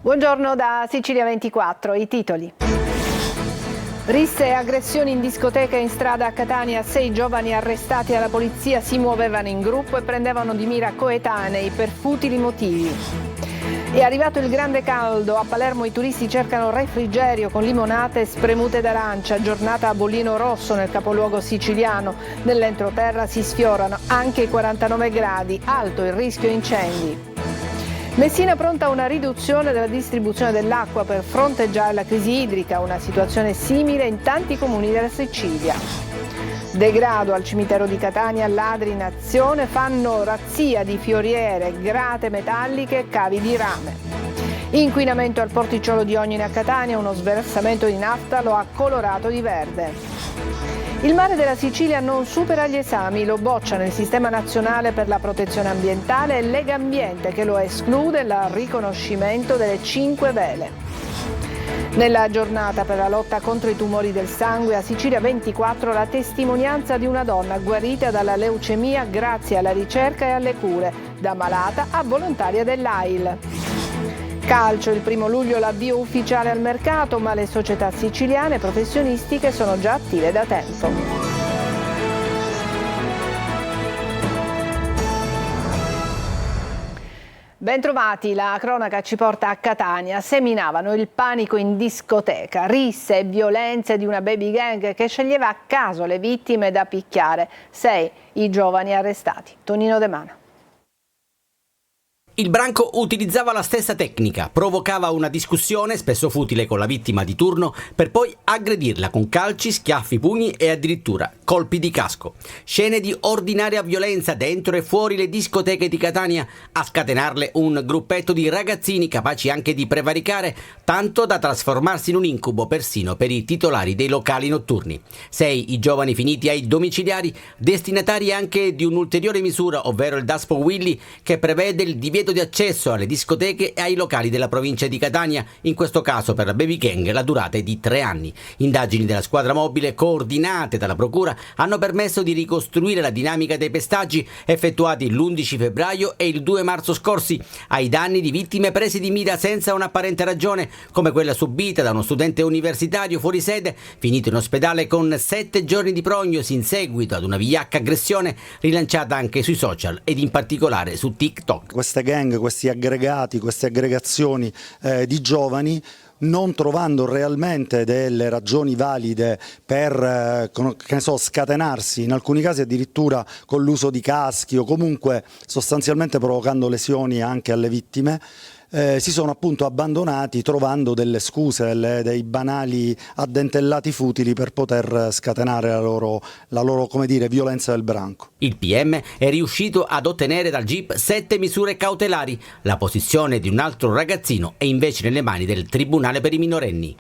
Buongiorno da Sicilia 24, i titoli. Risse e aggressioni in discoteca e in strada a Catania, 6 giovani arrestati dalla polizia si muovevano in gruppo e prendevano di mira coetanei per futili motivi. È arrivato il grande caldo, a Palermo i turisti cercano refrigerio con limonate e spremute d'arancia, giornata a bollino rosso nel capoluogo siciliano, nell'entroterra si sfiorano anche i 49 gradi, alto il rischio incendi. Messina pronta a una riduzione della distribuzione dell'acqua per fronteggiare la crisi idrica, una situazione simile in tanti comuni della Sicilia. Degrado al cimitero di Catania, ladri in azione fanno razzia di fioriere, grate metalliche e cavi di rame. Inquinamento al porticciolo di Ognina a Catania, uno sversamento di nafta lo ha colorato di verde. Il mare della Sicilia non supera gli esami, lo boccia nel Sistema Nazionale per la Protezione Ambientale e Legambiente che lo esclude dal riconoscimento delle 5 vele. Nella giornata per la lotta contro i tumori del sangue a Sicilia 24 la testimonianza di una donna guarita dalla leucemia grazie alla ricerca e alle cure, da malata a volontaria dell'AIL. Calcio, il 1 luglio l'avvio ufficiale al mercato, ma le società siciliane professionistiche sono già attive da tempo. Bentrovati, la cronaca ci porta a Catania. Seminavano il panico in discoteca, risse e violenze di una baby gang che sceglieva a caso le vittime da picchiare. 6 i giovani arrestati. Tonino De Mano. Il branco utilizzava la stessa tecnica, provocava una discussione spesso futile con la vittima di turno per poi aggredirla con calci, schiaffi, pugni e addirittura colpi di casco. Scene di ordinaria violenza dentro e fuori le discoteche di Catania, a scatenarle un gruppetto di ragazzini capaci anche di prevaricare, tanto da trasformarsi in un incubo persino per i titolari dei locali notturni. 6 i giovani finiti ai domiciliari, destinatari anche di un'ulteriore misura, ovvero il Daspo Willy, che prevede il divieto di accesso alle discoteche e ai locali della provincia di Catania, in questo caso per la baby gang la durata è di 3 anni. Indagini della squadra mobile coordinate dalla procura hanno permesso di ricostruire la dinamica dei pestaggi effettuati l'11 febbraio e il 2 marzo scorsi ai danni di vittime prese di mira senza un'apparente ragione, come quella subita da uno studente universitario fuori sede finito in ospedale con 7 giorni di prognosi in seguito ad una vigliacca aggressione rilanciata anche sui social ed in particolare su TikTok. Queste gang, questi aggregati, queste aggregazioni di giovani, non trovando realmente delle ragioni valide per che ne so, scatenarsi, in alcuni casi addirittura con l'uso di caschi o comunque sostanzialmente provocando lesioni anche alle vittime, si sono appunto abbandonati trovando delle scuse, dei banali addentellati futili per poter scatenare la loro come dire, violenza del branco. Il PM è riuscito ad ottenere dal GIP 7 misure cautelari. La posizione di un altro ragazzino è invece nelle mani del Tribunale per i minorenni.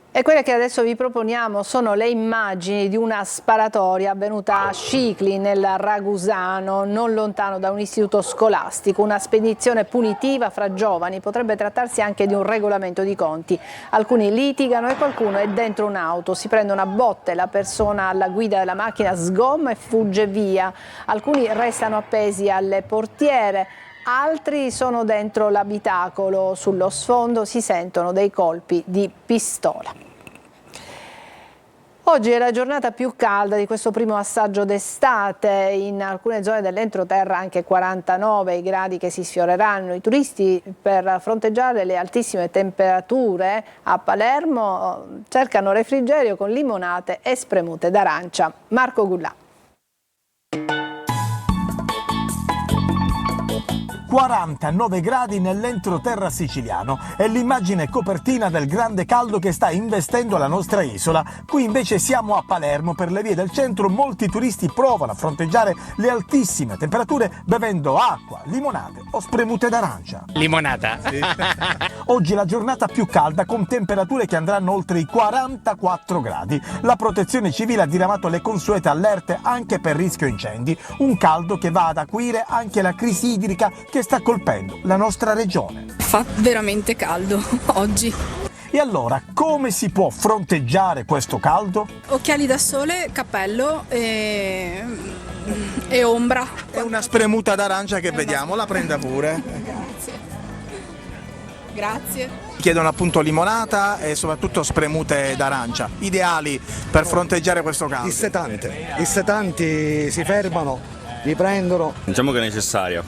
E quelle che adesso vi proponiamo sono le immagini di una sparatoria avvenuta a Scicli, nel Ragusano, non lontano da un istituto scolastico. Una spedizione punitiva fra giovani, potrebbe trattarsi anche di un regolamento di conti. Alcuni litigano e qualcuno è dentro un'auto, si prendono a botte, la persona alla guida della macchina sgomma e fugge via. Alcuni restano appesi alle portiere. Altri sono dentro l'abitacolo, sullo sfondo si sentono dei colpi di pistola. Oggi è la giornata più calda di questo primo assaggio d'estate, in alcune zone dell'entroterra anche 49 i gradi che si sfioreranno. I turisti per fronteggiare le altissime temperature a Palermo cercano refrigerio con limonate e spremute d'arancia. Marco Gullà. 49 gradi nell'entroterra siciliano è l'immagine copertina del grande caldo che sta investendo la nostra isola. Qui invece siamo a Palermo, per le vie del centro molti turisti provano a fronteggiare le altissime temperature bevendo acqua, limonate o spremute d'arancia. Limonata? Sì. Oggi è la giornata più calda con temperature che andranno oltre i 44 gradi. La protezione civile ha diramato le consuete allerte anche per rischio incendi, un caldo che va ad acuire anche la crisi idrica che sta colpendo la nostra regione. Fa veramente caldo oggi. E allora, come si può fronteggiare questo caldo? Occhiali da sole, cappello e ombra. È una spremuta d'arancia che vediamo, la prenda pure. Grazie. Grazie. Chiedono appunto limonata e soprattutto spremute d'arancia, ideali per fronteggiare questo caldo. I setanti si fermano, li prendono. Diciamo che è necessaria,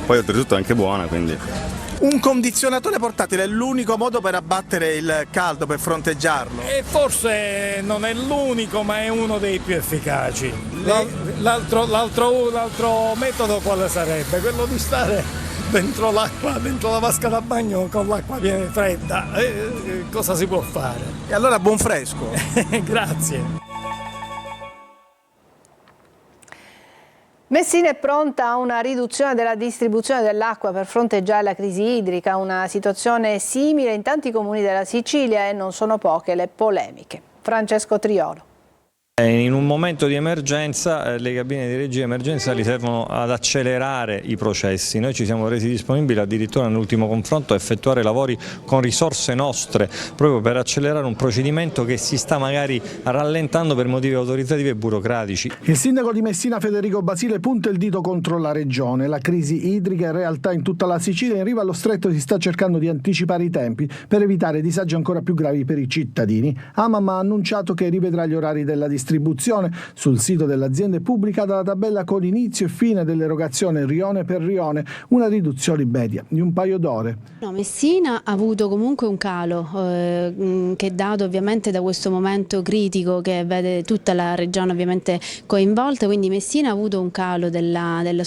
poi oltretutto è anche buona, quindi... Un condizionatore portatile è l'unico modo per abbattere il caldo, per fronteggiarlo. E forse non è l'unico, ma è uno dei più efficaci. L'altro metodo quale sarebbe? Quello di stare dentro l'acqua, dentro la vasca da bagno con l'acqua fredda. Cosa si può fare? E allora buon fresco. Grazie. Messina è pronta a una riduzione della distribuzione dell'acqua per fronteggiare la crisi idrica, una situazione simile in tanti comuni della Sicilia e non sono poche le polemiche. Francesco Triolo. In un momento di emergenza le cabine di regia emergenziali servono ad accelerare i processi. Noi ci siamo resi disponibili addirittura nell'ultimo confronto a effettuare lavori con risorse nostre proprio per accelerare un procedimento che si sta magari rallentando per motivi autoritativi e burocratici. Il sindaco di Messina Federico Basile punta il dito contro la regione. La crisi idrica è realtà in tutta la Sicilia. In riva allo stretto si sta cercando di anticipare i tempi per evitare disagi ancora più gravi per i cittadini. AMAM ha annunciato che rivedrà gli orari della distribuzione. Sul sito dell'azienda è pubblicata la tabella con inizio e fine dell'erogazione rione per rione, una riduzione media di un paio d'ore. No, Messina ha avuto comunque un calo che è dato ovviamente da questo momento critico che vede tutta la regione ovviamente coinvolta, quindi Messina ha avuto un calo dalle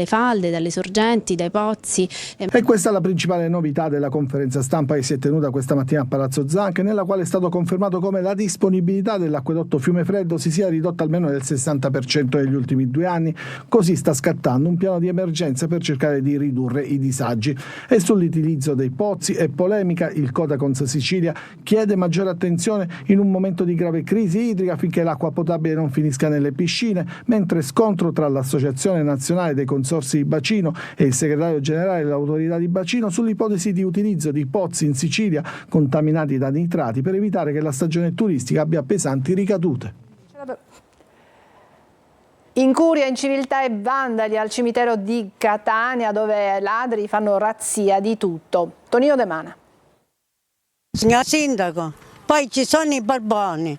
falde, dalle sorgenti, dai pozzi. E questa è la principale novità della conferenza stampa che si è tenuta questa mattina a Palazzo Zanche, nella quale è stato confermato come la disponibilità dell'acquedotto Fiumefreddo si sia ridotta almeno del 60% negli ultimi 2 anni. Così sta scattando un piano di emergenza per cercare di ridurre i disagi. E sull'utilizzo dei pozzi è polemica. Il Codacons Sicilia chiede maggiore attenzione in un momento di grave crisi idrica affinché l'acqua potabile non finisca nelle piscine, mentre scontro tra l'Associazione Nazionale dei Consorzi di Bacino e il segretario generale dell'Autorità di Bacino sull'ipotesi di utilizzo di pozzi in Sicilia contaminati da nitrati per evitare che la stagione turistica abbia pesanti ricadute. Incuria, inciviltà e vandali al cimitero di Catania, dove ladri fanno razzia di tutto. Tonino De Mana. Signor Sindaco, poi ci sono i barboni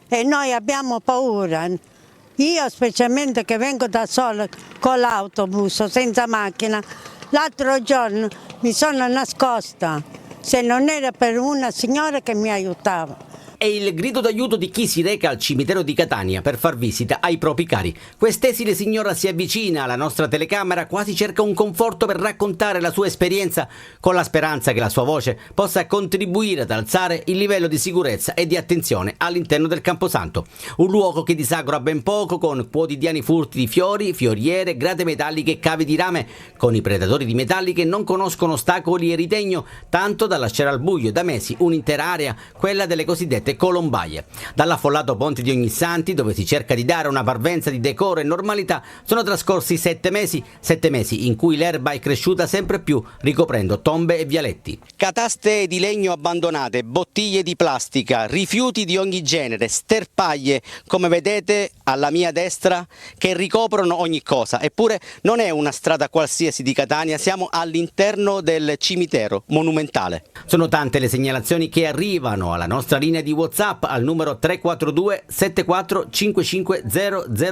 e noi abbiamo paura. Io specialmente che vengo da sola con l'autobus, senza macchina, l'altro giorno mi sono nascosta, se non era per una signora che mi aiutava. È il grido d'aiuto di chi si reca al cimitero di Catania per far visita ai propri cari. Quest'esile signora si avvicina alla nostra telecamera, quasi cerca un conforto per raccontare la sua esperienza, con la speranza che la sua voce possa contribuire ad alzare il livello di sicurezza e di attenzione all'interno del Camposanto. Un luogo che disagora ben poco, con quotidiani furti di fiori, fioriere, grate metalliche e cavi di rame, con i predatori di metalli che non conoscono ostacoli e ritegno, tanto da lasciare al buio da mesi un'intera area, quella delle cosiddette colombaie. Dall'affollato Ponte di Ognissanti, dove si cerca di dare una parvenza di decoro e normalità, sono trascorsi 7 mesi in cui l'erba è cresciuta sempre più, ricoprendo tombe e vialetti. Cataste di legno abbandonate, bottiglie di plastica, rifiuti di ogni genere, sterpaglie, come vedete alla mia destra, che ricoprono ogni cosa. Eppure non è una strada qualsiasi di Catania, siamo all'interno del cimitero monumentale. Sono tante le segnalazioni che arrivano alla nostra linea di WhatsApp al numero 342 74 55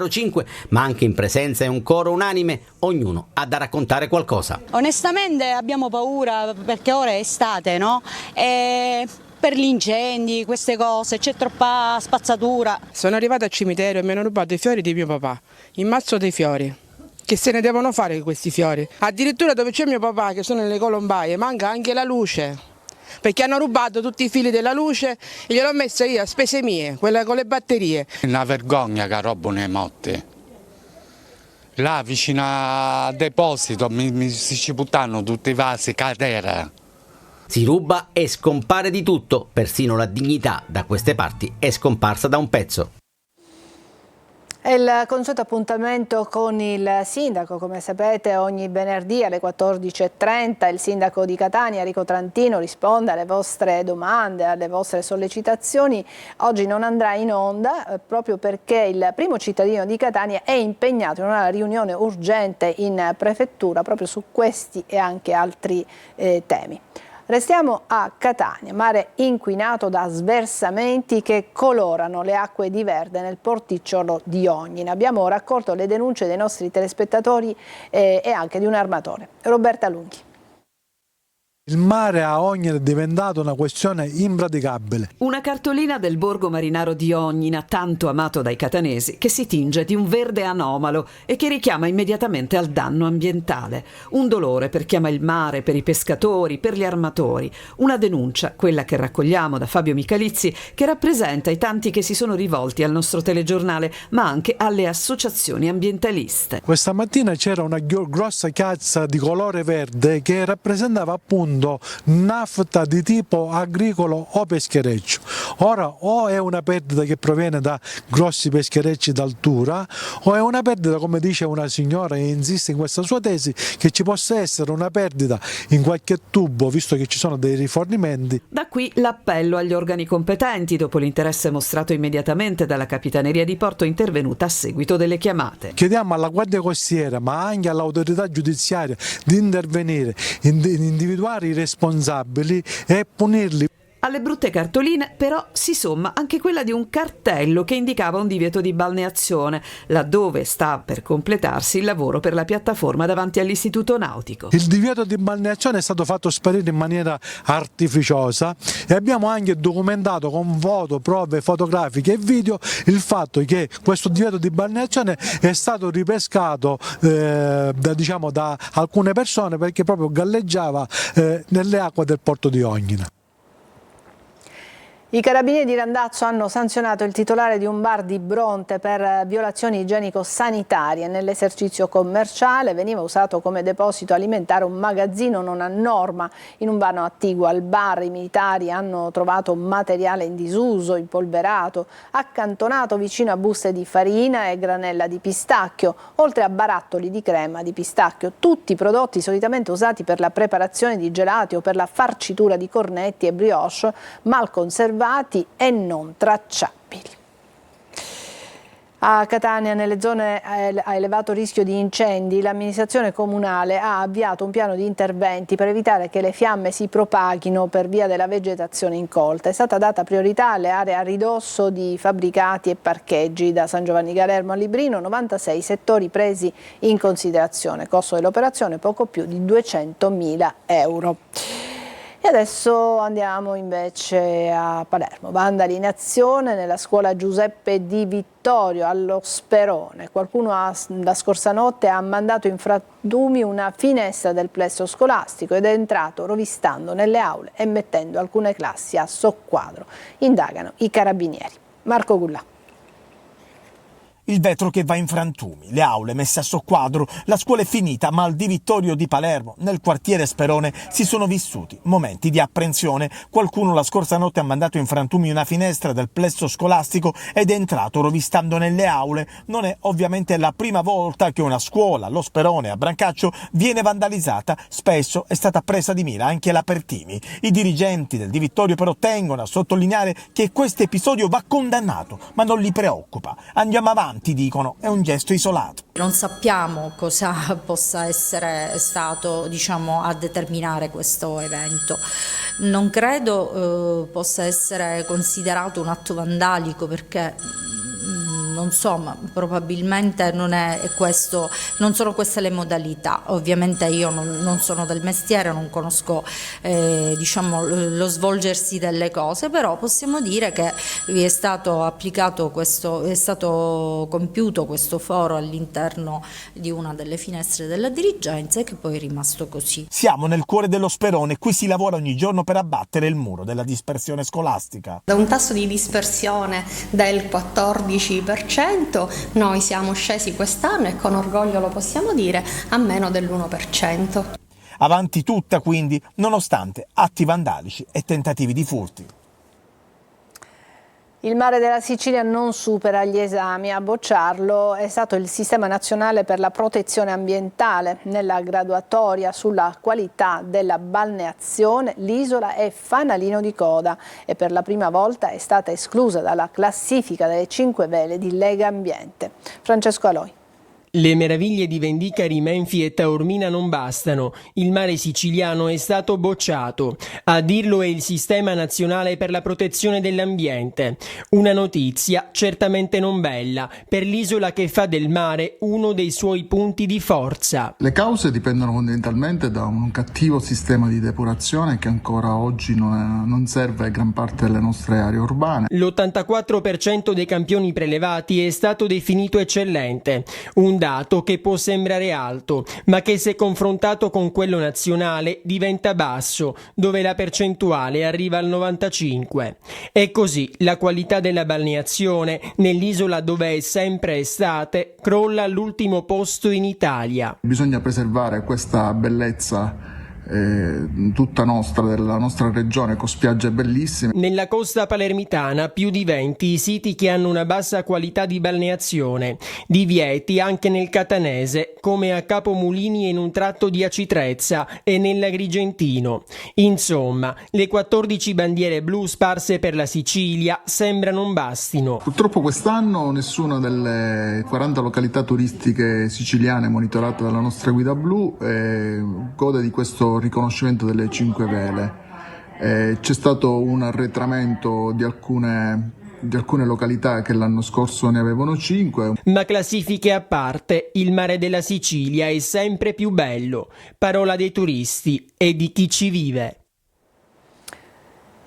005, ma anche in presenza è un coro unanime, ognuno ha da raccontare qualcosa. Onestamente abbiamo paura perché ora è estate, no? Per gli incendi, queste cose, c'è troppa spazzatura. Sono arrivata al cimitero e mi hanno rubato i fiori di mio papà, il mazzo dei fiori. Che se ne devono fare questi fiori? Addirittura dove c'è mio papà, che sono nelle colombaie, manca anche la luce. Perché hanno rubato tutti i fili della luce e gliel'ho messa io a spese mie, quella con le batterie. Una vergogna che rubano i motti. Là vicino al deposito si ci buttano tutti i vasi, cadere. Si ruba e scompare di tutto, persino la dignità da queste parti è scomparsa da un pezzo. È il consueto appuntamento con il sindaco, come sapete ogni venerdì alle 14:30 il sindaco di Catania, Enrico Trantino, risponde alle vostre domande, alle vostre sollecitazioni. Oggi non andrà in onda proprio perché il primo cittadino di Catania è impegnato in una riunione urgente in prefettura proprio su questi e anche altri temi. Restiamo a Catania, mare inquinato da sversamenti che colorano le acque di verde nel porticciolo di Ognina. Abbiamo raccolto le denunce dei nostri telespettatori e anche di un armatore. Roberta Lunghi. Il mare a Ognina è diventato una questione impraticabile. Una cartolina del borgo marinaro di Ognina, tanto amato dai catanesi, che si tinge di un verde anomalo e che richiama immediatamente al danno ambientale. Un dolore per chi ama il mare, per i pescatori, per gli armatori. Una denuncia, quella che raccogliamo da Fabio Michalizzi, che rappresenta i tanti che si sono rivolti al nostro telegiornale, ma anche alle associazioni ambientaliste. Questa mattina c'era una grossa chiazza di colore verde che rappresentava appunto nafta di tipo agricolo o peschereccio. Ora o è una perdita che proviene da grossi pescherecci d'altura o è una perdita, come dice una signora e insiste in questa sua tesi, che ci possa essere una perdita in qualche tubo, visto che ci sono dei rifornimenti. Da qui l'appello agli organi competenti dopo l'interesse mostrato immediatamente dalla Capitaneria di Porto intervenuta a seguito delle chiamate. Chiediamo alla Guardia Costiera ma anche all'autorità giudiziaria di intervenire, individuare i responsabili e punirli. Alle brutte cartoline però si somma anche quella di un cartello che indicava un divieto di balneazione, laddove sta per completarsi il lavoro per la piattaforma davanti all'Istituto Nautico. Il divieto di balneazione è stato fatto sparire in maniera artificiosa e abbiamo anche documentato con foto, prove fotografiche e video il fatto che questo divieto di balneazione è stato ripescato da alcune persone perché proprio galleggiava nelle acque del porto di Ognina. I carabinieri di Randazzo hanno sanzionato il titolare di un bar di Bronte per violazioni igienico-sanitarie. Nell'esercizio commerciale veniva usato come deposito alimentare un magazzino non a norma. In un vano attiguo al bar i militari hanno trovato materiale in disuso, impolverato, accantonato vicino a buste di farina e granella di pistacchio, oltre a barattoli di crema di pistacchio. Tutti prodotti solitamente usati per la preparazione di gelati o per la farcitura di cornetti e brioche, mal conservati e non tracciabili. A Catania, nelle zone a elevato rischio di incendi, l'amministrazione comunale ha avviato un piano di interventi per evitare che le fiamme si propaghino per via della vegetazione incolta. È stata data priorità alle aree a ridosso di fabbricati e parcheggi. Da San Giovanni Galermo a Librino, 96 settori presi in considerazione. Costo dell'operazione poco più di 200.000 euro. E adesso andiamo invece a Palermo. Vandali in azione nella scuola Giuseppe Di Vittorio allo Sperone. Qualcuno la scorsa notte ha mandato in frantumi una finestra del plesso scolastico ed è entrato rovistando nelle aule e mettendo alcune classi a soqquadro. Indagano i carabinieri. Marco Gullà. Il vetro che va in frantumi, le aule messe a soqquadro, la scuola è finita, ma al Di Vittorio di Palermo, nel quartiere Sperone, si sono vissuti momenti di apprensione. Qualcuno la scorsa notte ha mandato in frantumi una finestra del plesso scolastico ed è entrato rovistando nelle aule. Non è ovviamente la prima volta che una scuola, lo Sperone a Brancaccio, viene vandalizzata. Spesso è stata presa di mira anche la Pertini. I dirigenti del Di Vittorio però tengono a sottolineare che questo episodio va condannato, ma non li preoccupa. Andiamo avanti, dicono, è un gesto isolato. Non sappiamo cosa possa essere stato, a determinare questo evento. Non credo possa essere considerato un atto vandalico perché non so, ma probabilmente non sono queste le modalità. Ovviamente io non sono del mestiere, non conosco lo svolgersi delle cose, però possiamo dire che è stato compiuto questo foro all'interno di una delle finestre della dirigenza e che poi è rimasto così. Siamo nel cuore dello Sperone, qui si lavora ogni giorno per abbattere il muro della dispersione scolastica. Da un tasso di dispersione del 14%, noi siamo scesi quest'anno e con orgoglio lo possiamo dire a meno dell'1%. Avanti tutta quindi, nonostante atti vandalici e tentativi di furti. Il mare della Sicilia non supera gli esami, a bocciarlo è stato il Sistema Nazionale per la Protezione Ambientale. Nella graduatoria sulla qualità della balneazione l'isola è fanalino di coda e per la prima volta è stata esclusa dalla classifica delle 5 vele di Lega Ambiente. Francesco Aloi. Le meraviglie di Vendicari, Menfi e Taormina non bastano. Il mare siciliano è stato bocciato. A dirlo è il Sistema Nazionale per la Protezione dell'Ambiente. Una notizia certamente non bella per l'isola che fa del mare uno dei suoi punti di forza. Le cause dipendono fondamentalmente da un cattivo sistema di depurazione che ancora oggi non serve a gran parte delle nostre aree urbane. L'84% dei campioni prelevati è stato definito eccellente. Un dato che può sembrare alto, ma che se confrontato con quello nazionale diventa basso, dove la percentuale arriva al 95%. E così la qualità della balneazione nell'isola dove è sempre estate crolla all'ultimo posto in Italia. Bisogna preservare questa bellezza tutta nostra, della nostra regione, con spiagge bellissime. Nella costa palermitana più di 20 i siti che hanno una bassa qualità di balneazione, divieti anche nel catanese come a Capomulini in un tratto di Aci Trezza e nell'Agrigentino. Insomma, le 14 bandiere blu sparse per la Sicilia sembra non bastino. Purtroppo quest'anno nessuna delle 40 località turistiche siciliane monitorate dalla nostra guida blu gode di questo riconoscimento delle 5 vele. C'è stato un arretramento di alcune località che l'anno scorso ne avevano 5. Ma classifiche a parte, il mare della Sicilia è sempre più bello. Parola dei turisti e di chi ci vive.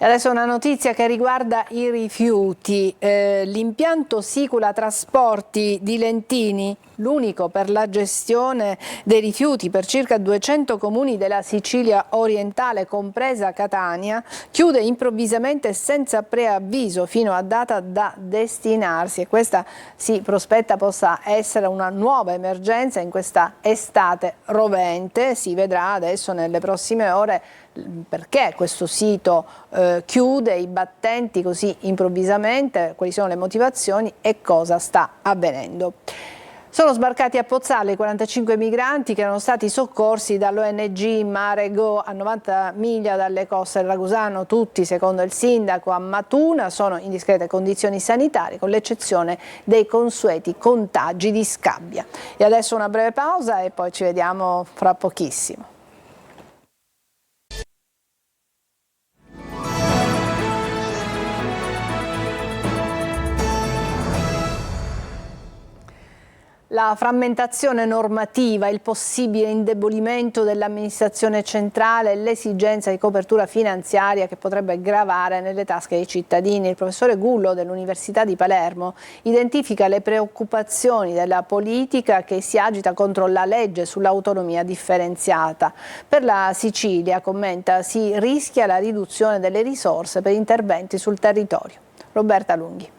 E adesso una notizia che riguarda i rifiuti. L'impianto Sicula Trasporti di Lentini, l'unico per la gestione dei rifiuti per circa 200 comuni della Sicilia orientale, compresa Catania, chiude improvvisamente senza preavviso fino a data da destinarsi, e questa si prospetta possa essere una nuova emergenza in questa estate rovente. Si vedrà adesso nelle prossime ore perché questo sito chiude i battenti così improvvisamente, quali sono le motivazioni e cosa sta avvenendo. Sono sbarcati a Pozzallo i 45 migranti che erano stati soccorsi dall'ONG Mare Go a 90 miglia dalle coste del Ragusano. Tutti, secondo il sindaco, a Matuna sono in discrete condizioni sanitarie, con l'eccezione dei consueti contagi di scabbia. E adesso una breve pausa e poi ci vediamo fra pochissimo. La frammentazione normativa, il possibile indebolimento dell'amministrazione centrale e l'esigenza di copertura finanziaria che potrebbe gravare nelle tasche dei cittadini. Il professore Gullo dell'Università di Palermo identifica le preoccupazioni della politica che si agita contro la legge sull'autonomia differenziata. Per la Sicilia, commenta, si rischia la riduzione delle risorse per interventi sul territorio. Roberta Lunghi.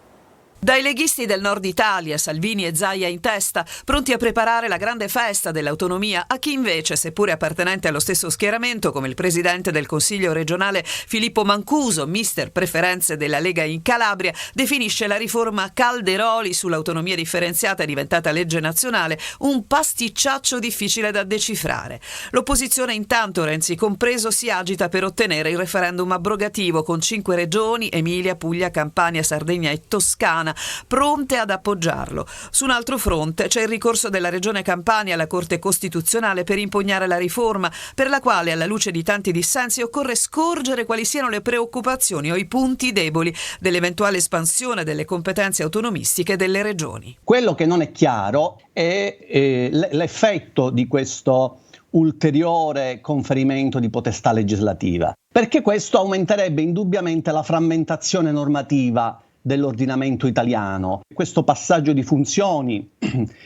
Dai leghisti del nord Italia, Salvini e Zaia in testa, pronti a preparare la grande festa dell'autonomia, a chi invece, seppure appartenente allo stesso schieramento, come il presidente del Consiglio regionale Filippo Mancuso, mister preferenze della Lega in Calabria, definisce la riforma Calderoli sull'autonomia differenziata diventata legge nazionale un pasticciaccio difficile da decifrare. L'opposizione intanto, Renzi compreso, si agita per ottenere il referendum abrogativo con 5 regioni, Emilia, Puglia, Campania, Sardegna e Toscana, pronte ad appoggiarlo. Su un altro fronte c'è il ricorso della Regione Campania alla Corte Costituzionale per impugnare la riforma, per la quale, alla luce di tanti dissensi, occorre scorgere quali siano le preoccupazioni o i punti deboli dell'eventuale espansione delle competenze autonomistiche delle regioni. Quello che non è chiaro è l'effetto di questo ulteriore conferimento di potestà legislativa, perché questo aumenterebbe indubbiamente la frammentazione normativa dell'ordinamento italiano. Questo passaggio di funzioni,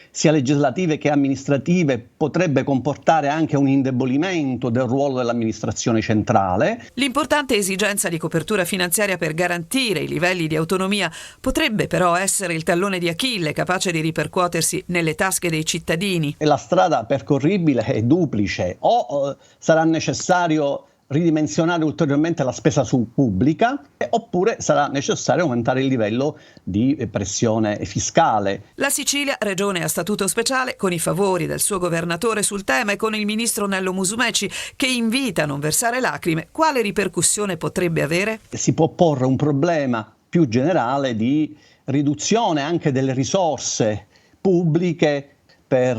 sia legislative che amministrative, potrebbe comportare anche un indebolimento del ruolo dell'amministrazione centrale. L'importante esigenza di copertura finanziaria per garantire i livelli di autonomia potrebbe però essere il tallone di Achille capace di ripercuotersi nelle tasche dei cittadini. E la strada percorribile è duplice: o sarà necessario ridimensionare ulteriormente la spesa pubblica, oppure sarà necessario aumentare il livello di pressione fiscale. La Sicilia, regione a statuto speciale, con i favori del suo governatore sul tema e con il ministro Nello Musumeci che invita a non versare lacrime, quale ripercussione potrebbe avere? Si può porre un problema più generale di riduzione anche delle risorse pubbliche per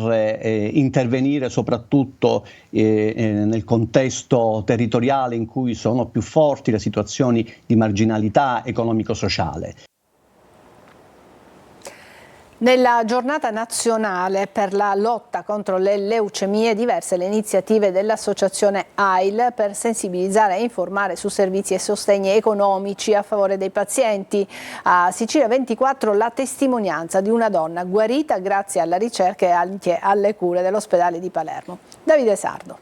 intervenire soprattutto nel contesto territoriale in cui sono più forti le situazioni di marginalità economico-sociale. Nella giornata nazionale per la lotta contro le leucemie, diverse le iniziative dell'associazione AIL per sensibilizzare e informare su servizi e sostegni economici a favore dei pazienti. A Sicilia 24 la testimonianza di una donna guarita grazie alla ricerca e anche alle cure dell'ospedale di Palermo. Davide Sardo.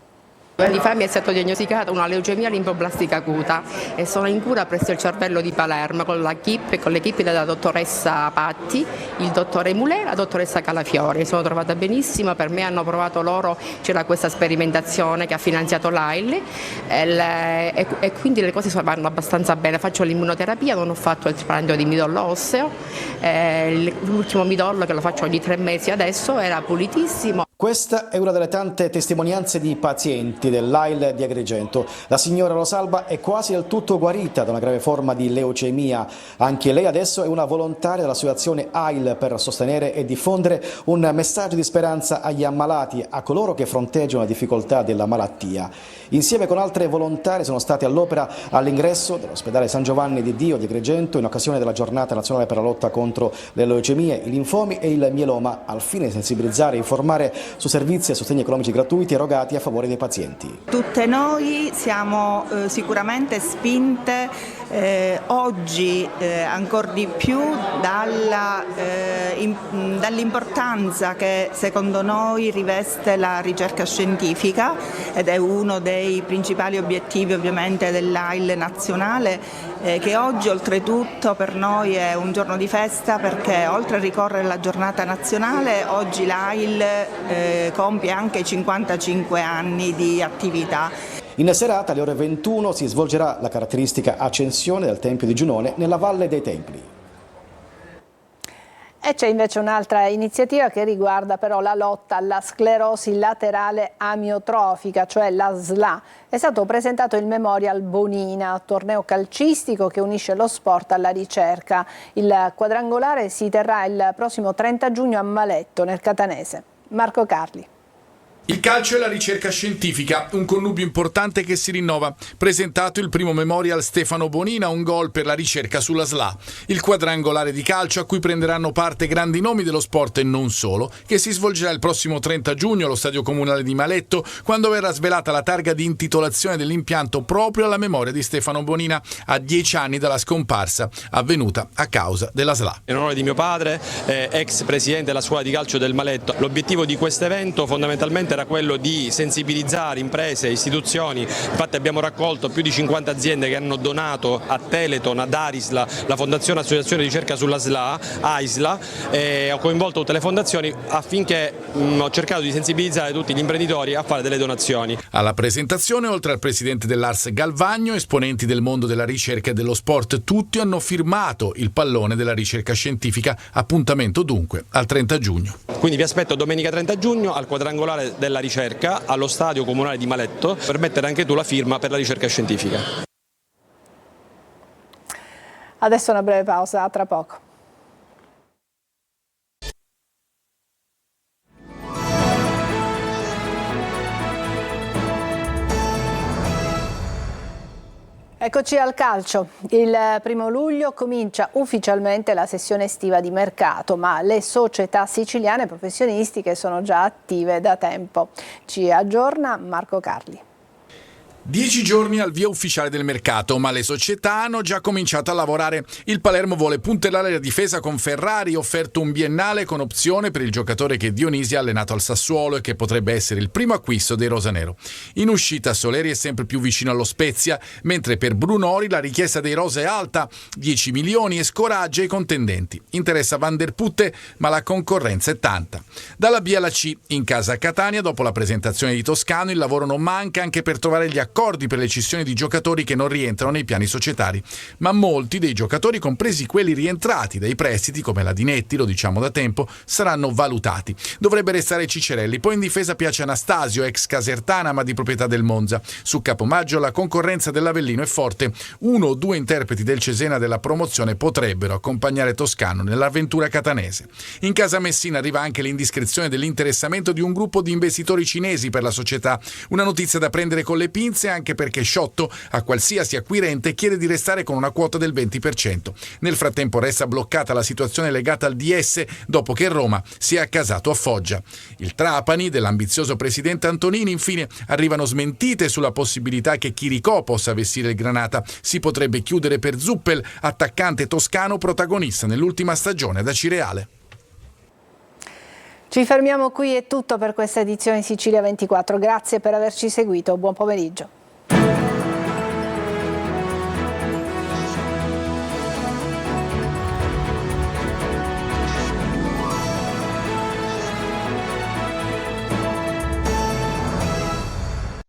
2 anni fa mi è stata diagnosticata una leucemia linfoblastica acuta e sono in cura presso il cervello di Palermo con l'equipe della dottoressa Patti, il dottore Mulè e la dottoressa Calafiori. Mi sono trovata benissimo, per me hanno provato loro, c'era questa sperimentazione che ha finanziato l'AIL e quindi le cose vanno abbastanza bene. Faccio l'immunoterapia, non ho fatto il trapianto di midollo osseo, l'ultimo midollo che lo faccio ogni 3 mesi adesso era pulitissimo. Questa è una delle tante testimonianze di pazienti dell'AIL di Agrigento. La signora Rosalba è quasi del tutto guarita da una grave forma di leucemia. Anche lei adesso è una volontaria dell'associazione AIL per sostenere e diffondere un messaggio di speranza agli ammalati, a coloro che fronteggiano la difficoltà della malattia. Insieme con altre volontarie sono state all'opera all'ingresso dell'ospedale San Giovanni di Dio di Agrigento in occasione della giornata nazionale per la lotta contro le leucemie, i linfomi e il mieloma, al fine di sensibilizzare e informare su servizi e sostegni economici gratuiti erogati a favore dei pazienti. Tutte noi siamo sicuramente spinte oggi ancora di più dall'importanza che secondo noi riveste la ricerca scientifica ed è uno dei principali obiettivi ovviamente dell'AIL nazionale, che oggi oltretutto per noi è un giorno di festa perché oltre a ricorrere la giornata nazionale oggi l'AIL compie anche 55 anni di attività. In serata alle ore 21 si svolgerà la caratteristica accensione del Tempio di Giunone nella Valle dei Templi. E c'è invece un'altra iniziativa che riguarda però la lotta alla sclerosi laterale amiotrofica, cioè la SLA. È stato presentato il Memorial Bonina, torneo calcistico che unisce lo sport alla ricerca. Il quadrangolare si terrà il prossimo 30 giugno a Maletto, nel Catanese. Marco Carli. Il calcio e la ricerca scientifica, un connubio importante che si rinnova. Presentato il primo Memorial Stefano Bonina, un gol per la ricerca sulla SLA. Il quadrangolare di calcio a cui prenderanno parte grandi nomi dello sport e non solo, che si svolgerà il prossimo 30 giugno allo Stadio Comunale di Maletto, quando verrà svelata la targa di intitolazione dell'impianto proprio alla memoria di Stefano Bonina, a 10 anni dalla scomparsa avvenuta a causa della SLA. In onore di mio padre, ex presidente della scuola di calcio del Maletto, l'obiettivo di questo evento fondamentalmente era quello di sensibilizzare imprese e istituzioni. Infatti abbiamo raccolto più di 50 aziende che hanno donato a Teleton, ad Arisla, la Fondazione Associazione di Ricerca sulla SLA, AISLA, e ho coinvolto tutte le fondazioni affinché ho cercato di sensibilizzare tutti gli imprenditori a fare delle donazioni. Alla presentazione, oltre al presidente dell'Ars Galvagno, esponenti del mondo della ricerca e dello sport, tutti hanno firmato il pallone della ricerca scientifica. Appuntamento dunque al 30 giugno. Quindi vi aspetto domenica 30 giugno al quadrangolare della ricerca allo Stadio Comunale di Maletto per mettere anche tu la firma per la ricerca scientifica. Adesso una breve pausa, a tra poco. Eccoci al calcio. Il 1° luglio comincia ufficialmente la sessione estiva di mercato, ma le società siciliane professionistiche sono già attive da tempo. Ci aggiorna Marco Carli. 10 giorni al via ufficiale del mercato, ma le società hanno già cominciato a lavorare. Il Palermo vuole puntellare la difesa con Ferrari, offerto un biennale con opzione per il giocatore che Dionisi ha allenato al Sassuolo e che potrebbe essere il primo acquisto dei rosanero. In uscita Soleri è sempre più vicino allo Spezia, mentre per Brunori la richiesta dei rosa è alta, 10 milioni, e scoraggia i contendenti. Interessa Van der Putte, ma la concorrenza è tanta. Dalla B alla C, in casa a Catania, dopo la presentazione di Toscano, il lavoro non manca anche per trovare gli acquisti accordi per le cessioni di giocatori che non rientrano nei piani societari, ma molti dei giocatori, compresi quelli rientrati dai prestiti come la Dinetti, lo diciamo da tempo, saranno valutati. Dovrebbe restare Ciccerelli, poi in difesa piace Anastasio, ex Casertana ma di proprietà del Monza. Su Capomaggio la concorrenza dell'Avellino è forte, 1 o 2 interpreti del Cesena della promozione potrebbero accompagnare Toscano nell'avventura catanese. In casa Messina arriva anche l'indiscrezione dell'interessamento di un gruppo di investitori cinesi per la società, una notizia da prendere con le pinze anche perché Sciotto a qualsiasi acquirente chiede di restare con una quota del 20%. Nel frattempo resta bloccata la situazione legata al DS dopo che Roma si è accasato a Foggia. Il Trapani dell'ambizioso presidente Antonini, infine, arrivano smentite sulla possibilità che Chiricò possa vestire il Granata. Si potrebbe chiudere per Zuppel, attaccante toscano protagonista nell'ultima stagione da Cireale. Ci fermiamo qui, è tutto per questa edizione Sicilia 24. Grazie per averci seguito, buon pomeriggio.